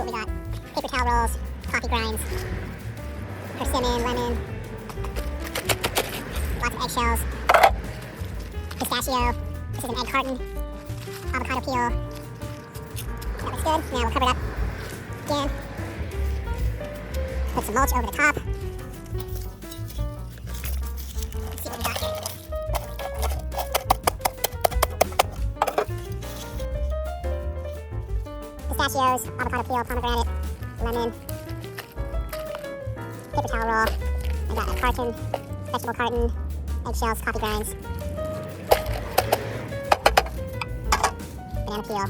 what we got. Paper towel rolls, coffee grinds, persimmon, lemon, lots of eggshells, pistachio. This is an egg carton, avocado peel. That looks good. Now we'll cover it up again. Put some mulch over the top. Let's see what we got here. Pistachios, avocado peel, pomegranate, lemon, paper towel roll. I got a carton, vegetable carton, eggshells, coffee grinds, banana peel.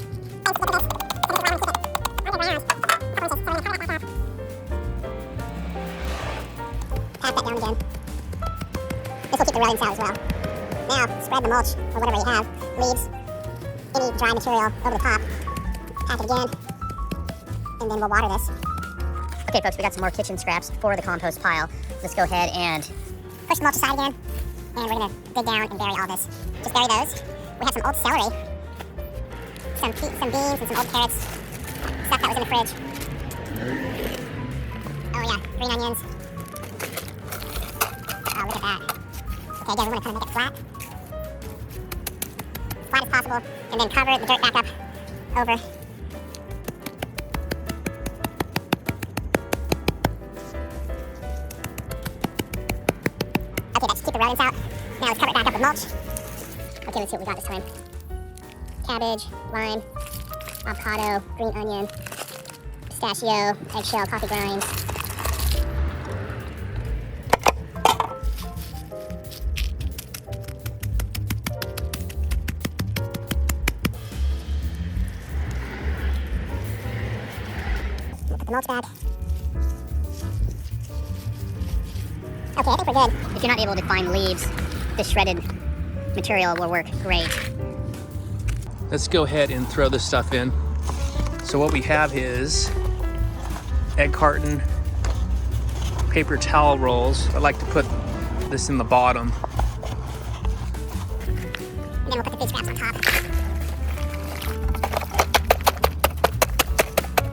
Pat that down again. This will keep the rodents out as well. Now, spread the mulch, or whatever you have, leaves, any dry material over the top. Pack it again, and then we'll water this. Okay folks, we got some more kitchen scraps for the compost pile. Let's go ahead and push the mulch aside again, and we're gonna dig down and bury all this. Just bury those. We have some old celery, some beans, and some old carrots, stuff that was in the fridge. Oh yeah, green onions. Oh, look at that. Okay, again, we want to kind of make it flat. As flat as possible, and then cover the dirt back up over. Okay, that's keep the rodents out. Now let's cover it back up with mulch. Okay, let's see what we got this time. Cabbage, lime, avocado, green onion, pistachio, eggshell, coffee grinds. We'll put the mulch back. Okay, I think we're good. If you're not able to find leaves, this shredded material will work great. Let's go ahead and throw this stuff in. So what we have is egg carton, paper towel rolls. I like to put this in the bottom. And then we'll put the food scraps on top.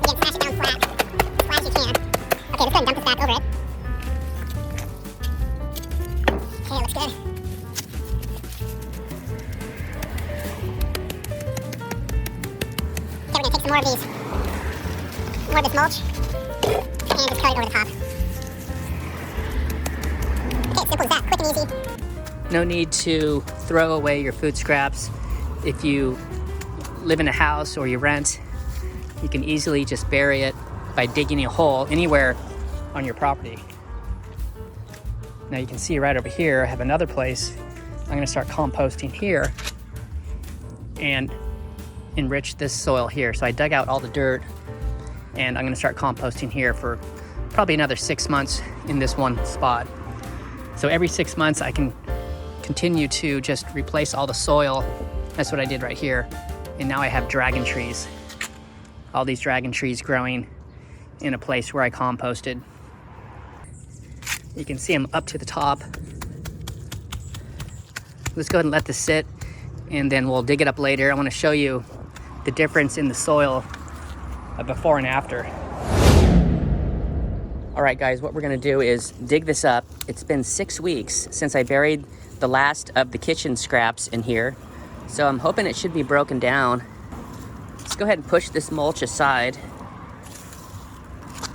Again, smash it down flat. As flat as you can. Okay, let's go ahead and dump this back over it. Okay, it looks good. Okay, we're gonna take some more of these. More of this mulch. And just coat it over the top. Okay, simple as that. Quick and easy. No need to throw away your food scraps. If you live in a house or you rent, you can easily just bury it by digging a hole anywhere on your property. Now you can see right over here, I have another place. I'm gonna start composting here and enrich this soil here. So I dug out all the dirt and I'm gonna start composting here for probably another 6 months in this one spot. So every 6 months I can continue to just replace all the soil. That's what I did right here. And now I have dragon trees. All these dragon trees growing in a place where I composted. You can see them up to the top. Let's go ahead and let this sit and then we'll dig it up later. I want to show you the difference in the soil before and after. All right guys, what we're gonna do is dig this up. It's been 6 weeks since I buried the last of the kitchen scraps in here. So I'm hoping it should be broken down. Let's go ahead and push this mulch aside.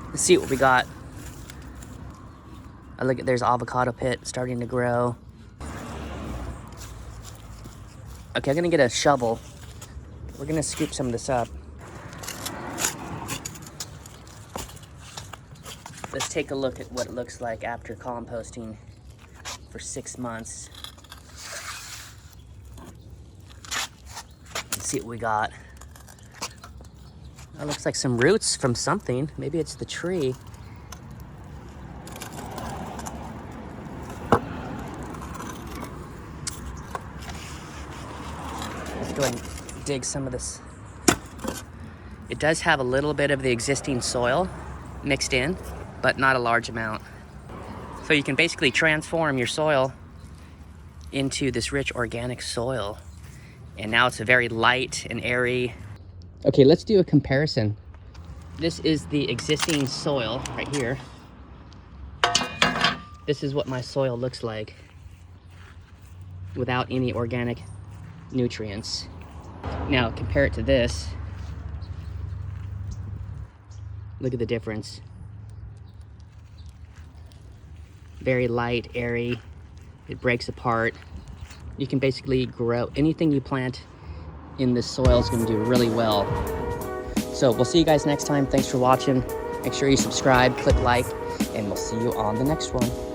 Let's see what we got. Oh, look, there's avocado pit starting to grow. Okay, I'm gonna get a shovel. We're gonna scoop some of this up. Let's take a look at what it looks like after composting for 6 months. Let's see what we got. That looks like some roots from something. Maybe it's the tree. Let's go ahead and dig some of this. It does have a little bit of the existing soil mixed in, but not a large amount. So you can basically transform your soil into this rich organic soil. And now it's a very light and airy. Okay, let's do a comparison. this is the existing soil right here. This is what my soil looks like without any organic nutrients. Now compare it to this. Look at the difference. Very light, airy. It breaks apart. You can basically grow anything you plant in this soil is going to do really well. So we'll see you guys next time. Thanks for watching. Make sure you subscribe, click like, and we'll see you on the next one.